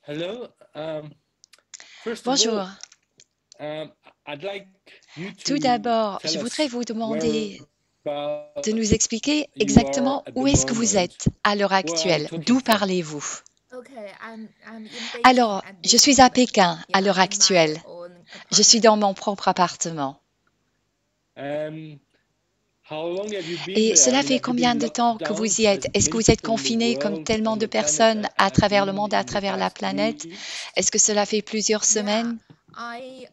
Hello. First of Bonjour. all, I'd like you Tout to d'abord, tell je voudrais us vous demander whereabouts de nous expliquer you are exactement at the où est-ce que vous moment. êtes à l'heure Where are you actuelle. talking D'où from? parlez-vous? I'm in Beijing Alors, at je this suis à moment. Pékin à Yeah, l'heure in my actuelle. own Je suis apartment. dans mon propre appartement. Um, how long have you been Et there? I cela mean, fait have you combien been de locked temps que down vous y êtes? as Est-ce que many vous êtes people in the confiné comme world, tellement on de the planet personnes à have travers le been monde, à in the travers la past planète? weeks? Est-ce que cela fait plusieurs Yeah, semaines? I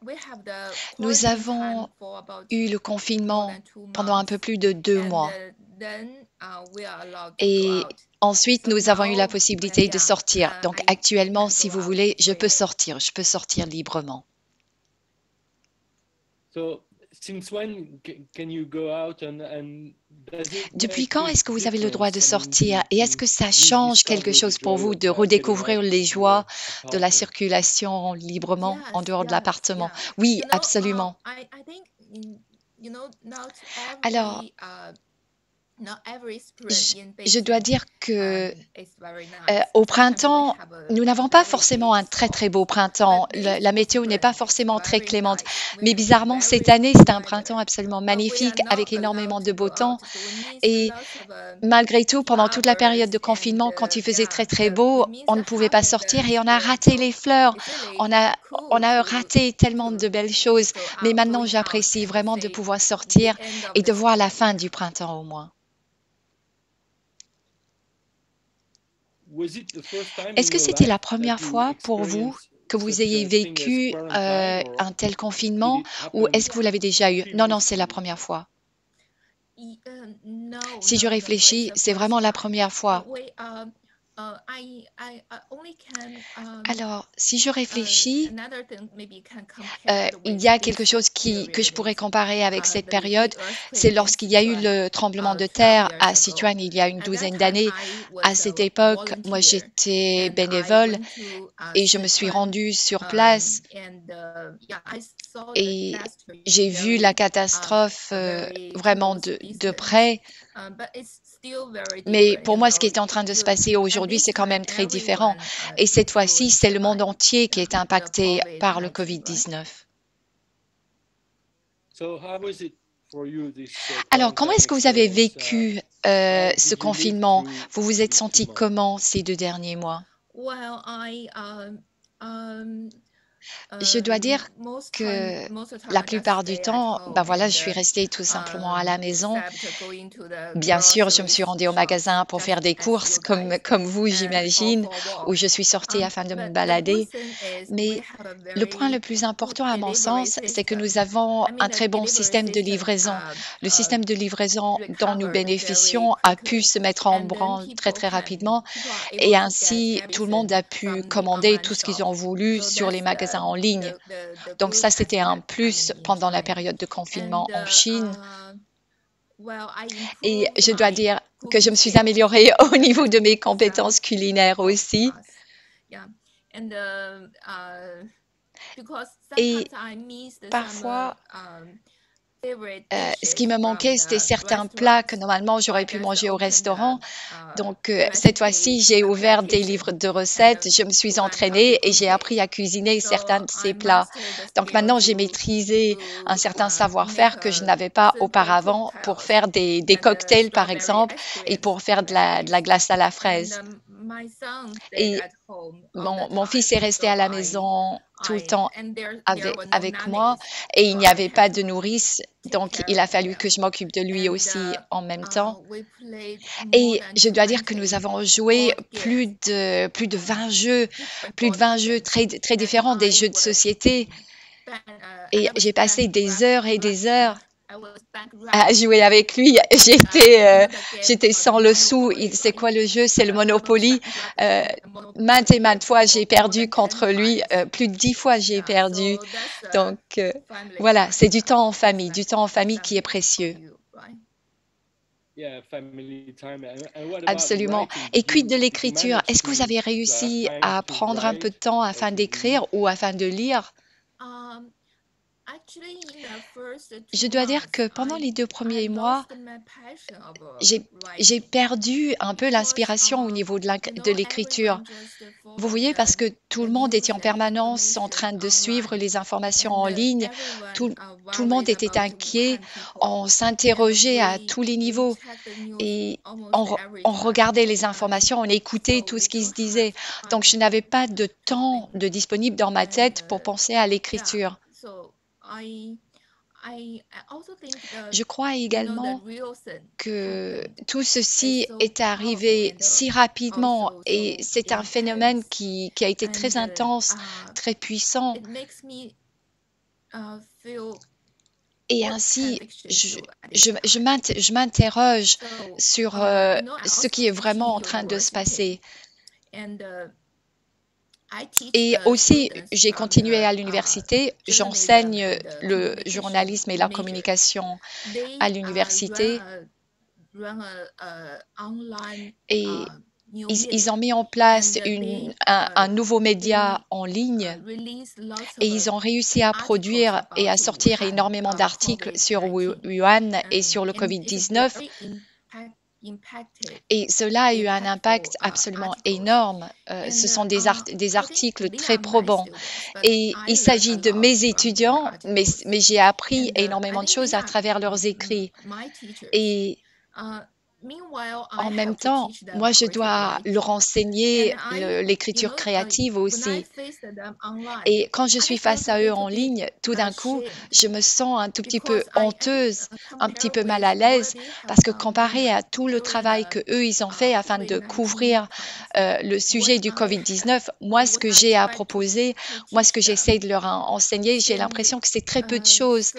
we have the Nous quarantine time avons for about eu le more confinement than two pendant un months, peu plus de 2 mois. then we are allowed to go Et out. ensuite, So nous avons eu la now, possibilité de yeah, sortir. Donc I actuellement, can si go vous out voulez, je freely. peux sortir librement. So, since when can you go out and does it Depuis make quand a est-ce que vous avez le droit difference? de I mean, sortir? Et est-ce que ça change quelque rediscover the chose pour joy vous of de getting redécouvrir out les of joies your de la apartment? circulation librement en Yes, dehors de yes, l'appartement? yeah. Oui, You know, absolument. I think not Alors, every spring je, in je dois Beijing dire que is very nice. au Sometimes we printemps, have a nous n'avons pas very forcément big un très storm, très beau but printemps. this La météo n'est pas spring is forcément très very clémente. nice. We Mais have bizarrement, cette very année, cool c'est un printemps weather, absolument but we are magnifique not avec allowed énormément to de go beau temps. out. So it means Et lots of malgré tout, pendant toute la période flowers de and confinement, quand il faisait yeah, très très the beau, it means on the ne pouvait pas heart of sortir the et on a spring. raté So les fleurs. it's On really a, on cool a raté tellement de belles choses. to Mais maintenant, going out j'apprécie and vraiment de see pouvoir the sortir end of et the de voir la spring. fin du printemps au moins. Was it the first time Est-ce in que your c'était la life that première you fois pour vous experienced que vous such ayez a thing as vécu quarantine, or un tel did confinement it ou happen est-ce que vous Yeah. l'avez déjà eu? Non, non, c'est la previously? première fois. No, Si je no, no. It's réfléchis, the c'est first vraiment la time. première fois. I only can Alors, si je réfléchis, another thing maybe you can compare it il with y a quelque this chose que je period pourrais is comparer avec cette période, the c'est earthquake in lorsqu'il y a eu Sichuan le tremblement de 12 terre years à ago. Sichuan il y a une At that douzaine time, d'années. I À was cette a époque, moi volunteer j'étais and I bénévole went to et je me suis Sichuan rendue sur place and yeah, I saw the et disaster j'ai vu la very catastrophe very vraiment close de distance. près. But it's still very Mais different. pour moi, ce qui est en train de se passer At aujourd'hui, this c'est quand time, même très différent. everyone Et cette fois-ci, c'est influenced le monde by entier qui est the impacté par le COVID-19, right? Covid-19. So how was it for you, this Alors, comment quarantine est-ce que vous avez experience? vécu How ce did you live confinement? Vous vous through êtes these senti 2 months? comment ces 2 derniers mois? Well, Je dois dire most que most of the time la I just plupart du stay at temps, ben home voilà, je and suis restée tout simplement à la maison. except going to the Bien sûr, je me suis groceries rendue au shops, magasin pour faire just des as courses you guys, comme vous, or j'imagine, for a ou walk. je suis sortie afin de me But the good balader. thing is we Mais have a le point le very plus good important à mon delivery sens, c'est que nous system. avons I mean, un the très bon delivery système de system livraison. Le système de livraison dont nous recovered very bénéficions a pu quickly, se mettre en and then branle très très rapidement people are et able to get ainsi tout le monde medicine a pu from the commander online tout ce qu'ils shop. ont voulu So sur les that's magasins en ligne. the Donc good ça, c'était un aspect. I plus mean, in pendant la China, période de and confinement en Chine. well, I Et improved je dois my dire que je cooking me suis skills. améliorée au That niveau has de mes been some compétences culinaires aussi. plus. Yeah, and because Et sometimes I miss some parfois, favorite ce qui dishes me from manquait, c'était the certains plats que restaurants. normalement So j'aurais I pu just manger au opened restaurant. Donc cette fois-ci, recipe j'ai ouvert des application livres de and recettes, je me suis learn how to entraînée et cook j'ai it. appris à cuisiner So certains de ces I plats. mastered the Donc skill maintenant, j'ai maîtrisé un certain make savoir-faire que je a n'avais pas simple auparavant pour cocktails faire des and cocktails, par strawberry exemple, ice et creams pour faire de la recipes. glace à la And fraise. my son stayed Et at home all the mon fils time. est resté So à la maison tout le temps and there were no avec moi nannies. et il So n'y I avait had pas de to nourrice, take donc care il of a fallu que him. je m'occupe de lui And aussi en même temps. we played more Et than je dois dire que nous 20 avons joué board games, plus de 20 jeux, different plus de board 20 jeux games. très, très And différents, des jeux de société. Et I was j'ai passé des heures et des heures I was à bankrupt. jouer avec lui. The game J'étais called sans le sou. Monopoly, C'est right? quoi le jeu? C'est le I was Monopoly. bankrupting the Maintes et Monopoly maintes game fois, for j'ai more perdu than 10 contre lui. times. Plus de 10 fois, j'ai Yeah, perdu. so that's Donc, family voilà, time. c'est du temps en That's famille, du like temps en famille qui est family for précieux. you, right? Yeah, family time. And what about the Absolument. writing? Et quid de Did you l'écriture? manage Est-ce que vous avez to have réussi time à to prendre un peu de write temps or afin to read? d'écrire ou afin de lire? Um, Je dois dire que pendant les 2 premiers mois, j'ai perdu un peu l'inspiration au niveau de l'écriture. Vous voyez, parce que tout le monde était en permanence en train de suivre les informations en ligne. Tout, tout le monde était inquiet. On s'interrogeait à tous les niveaux et on regardait les informations, on écoutait tout ce qui se disait. Donc, je n'avais pas de temps de disponible dans ma tête pour penser à l'écriture. Je crois également que tout ceci est arrivé si rapidement et c'est un phénomène qui a été très intense, très puissant. Et ainsi, je m'interroge sur ce qui est vraiment en train de se passer. Et aussi, j'ai continué à l'université. J'enseigne le journalisme et la communication à l'université. Et ils ont mis en place un nouveau média en ligne et ils ont réussi à produire et à sortir énormément d'articles sur Wuhan et sur le COVID-19. Et cela a eu un impact absolument énorme. Ce sont des articles très probants. Et il s'agit de mes étudiants, mais j'ai appris énormément de choses à travers leurs écrits. Et en même temps, moi, je dois leur enseigner l'écriture créative aussi. Et quand je suis face à eux en ligne, tout d'un coup, je me sens un tout petit peu honteuse, un petit peu mal à l'aise, parce que comparé à tout le travail que eux ils ont fait afin de couvrir le sujet du COVID-19, moi, ce que j'ai à proposer, moi, ce que j'essaie de leur enseigner, j'ai l'impression que c'est très peu de choses,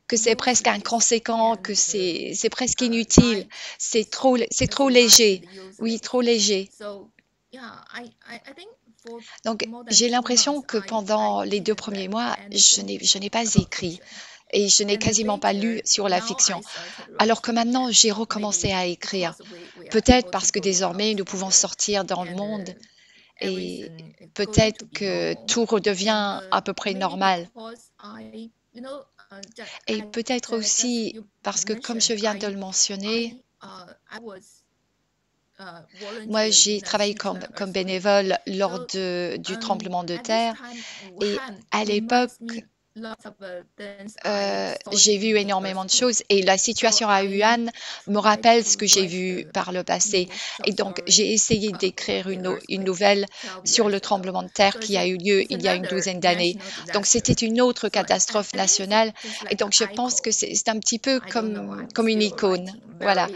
que c'est presque inconséquent, que c'est presque inutile, c'est trop léger. Oui, trop léger. Donc, j'ai l'impression que pendant les 2 premiers mois, je n'ai pas écrit et je n'ai quasiment pas lu sur la fiction. Alors que maintenant, j'ai recommencé à écrire. Peut-être parce que désormais, nous pouvons sortir dans le monde et peut-être que tout redevient à peu près normal. Et peut-être aussi parce que, comme je viens de le mentionner, moi, j'ai travaillé comme bénévole lors du tremblement de terre et à l'époque, j'ai vu énormément de choses et la situation à Wuhan me rappelle ce que j'ai vu par le passé. Et donc, j'ai essayé d'écrire une nouvelle sur le tremblement de terre qui a eu lieu il y a une douzaine d'années. Donc, c'était une autre catastrophe nationale. Et donc, je pense que c'est un petit peu comme une icône. Voilà.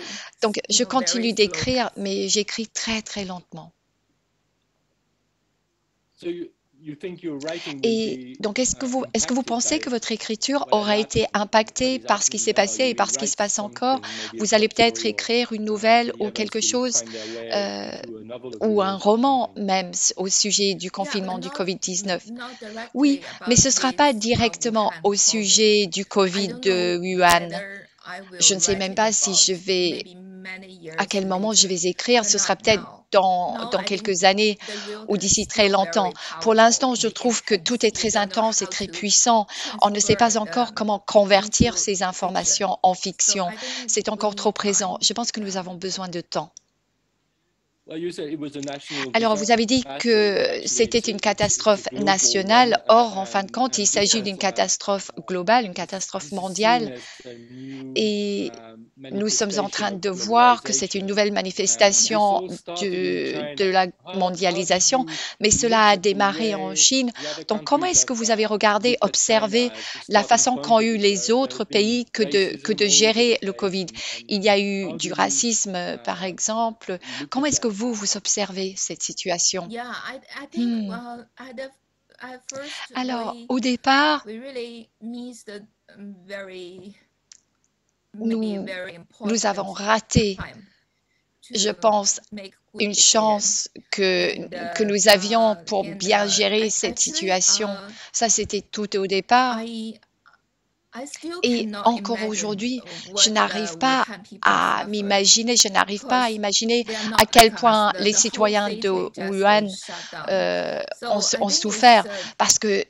Donc, je continue d'écrire, mais j'écris très, très lentement. Et donc, est-ce que vous pensez que votre écriture aura été impactée par ce qui s'est passé et par ce qui se passe encore? Vous allez peut-être écrire une nouvelle ou quelque chose, ou un roman même au sujet du confinement du COVID-19. Oui, mais ce ne sera pas directement au sujet du COVID de Wuhan. Je ne sais même pas si à quel moment je vais écrire. Ce sera peut-être dans quelques années ou d'ici très longtemps. Pour l'instant, je trouve que tout est très intense et très puissant. On ne sait pas encore comment convertir ces informations en fiction. C'est encore trop présent. Je pense que nous avons besoin de temps. Alors, vous avez dit que c'était une catastrophe nationale. Or, en fin de compte, il s'agit d'une catastrophe globale, une catastrophe mondiale. Et nous sommes en train de voir que c'est une nouvelle manifestation de la mondialisation, mais cela a démarré en Chine. Donc, comment est-ce que vous avez regardé, observé la façon qu'ont eu les autres pays que de gérer le COVID? Il y a eu du racisme, par exemple. Comment est-ce que vous observez cette situation? Alors, au départ, nous avons raté, je pense, une chance que nous avions pour bien gérer cette situation. Ça, c'était tout au départ. Et encore aujourd'hui, je n'arrive pas à m'imaginer, je n'arrive pas à imaginer à quel point les citoyens de Wuhan ont souffert parce que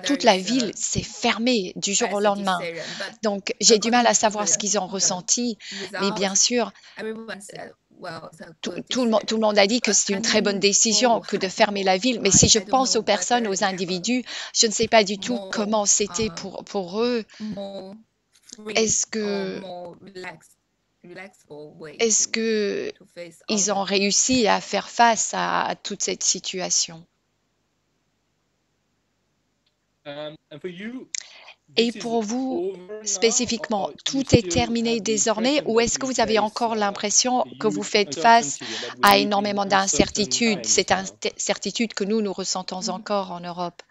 toute la ville s'est fermée du jour au lendemain. Donc, j'ai du mal à savoir ce qu'ils ont ressenti, mais bien sûr, tout le monde a dit que c'est une très bonne décision que de fermer la ville, mais si je pense aux personnes, aux individus, je ne sais pas du tout comment c'était pour eux. Est-ce que ils ont réussi à faire face à toute cette situation? And for you, Et this is pour vous, over now, spécifiquement, or you tout est still terminé have the désormais, impression ou that est-ce que we vous avez face encore l'impression que vous huge faites face uncertainty and that we à live énormément in uncertain d'incertitudes, times cette now? incertitude que nous ressentons encore en Europe?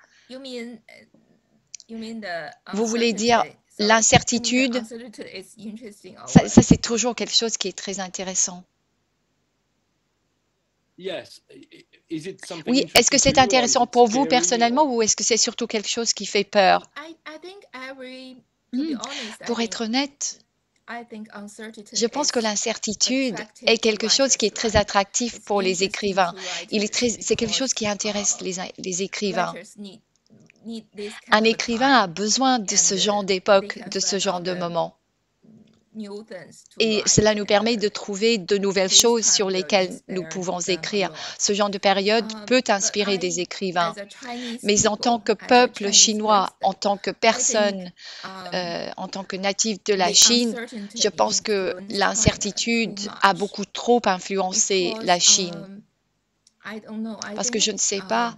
Vous voulez dire l'incertitude? Ça, c'est toujours quelque chose qui est très intéressant. Yes. Is it something Oui, est-ce que interesting to c'est you, or is intéressant it pour vous scary, personnellement, or ou est-ce que c'est surtout quelque chose qui fait peur? Pour être honnête, je pense que l'incertitude est quelque chose qui est très attractif pour les écrivains. C'est quelque chose qui intéresse les écrivains. Un écrivain a besoin de ce genre d'époque, de ce genre de moment. Et cela nous permet de trouver de nouvelles choses sur lesquelles nous pouvons écrire. Ce genre de période peut inspirer des écrivains. Mais en tant que peuple chinois, en tant que personne, en tant que natif de la Chine, je pense que l'incertitude a beaucoup trop influencé la Chine. Parce que je ne sais pas,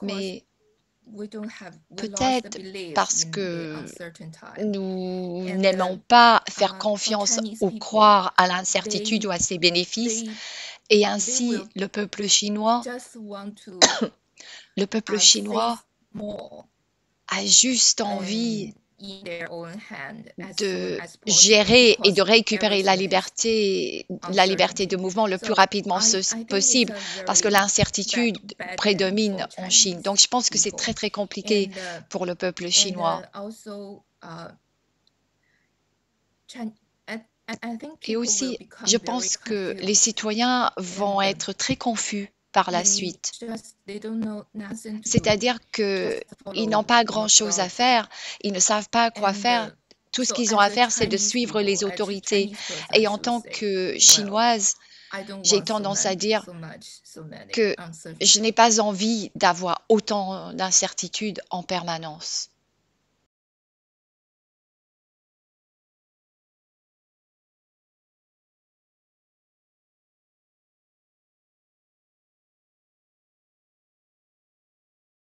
mais peut-être parce que nous n'aimons pas faire confiance ou croire à l'incertitude ou à ses bénéfices, et ainsi le peuple chinois a juste envie de gérer et de récupérer la liberté de mouvement le plus rapidement possible, parce que l'incertitude prédomine en Chine. Donc, je pense que c'est très, très compliqué pour le peuple chinois. Et aussi, je pense que les citoyens vont être très confus par la suite. C'est-à-dire qu'ils n'ont pas grand-chose à faire, ils ne savent pas quoi faire. Tout ce qu'ils ont à faire, c'est de suivre les autorités. Et en tant que Chinoise, j'ai tendance à dire que je n'ai pas envie d'avoir autant d'incertitudes en permanence.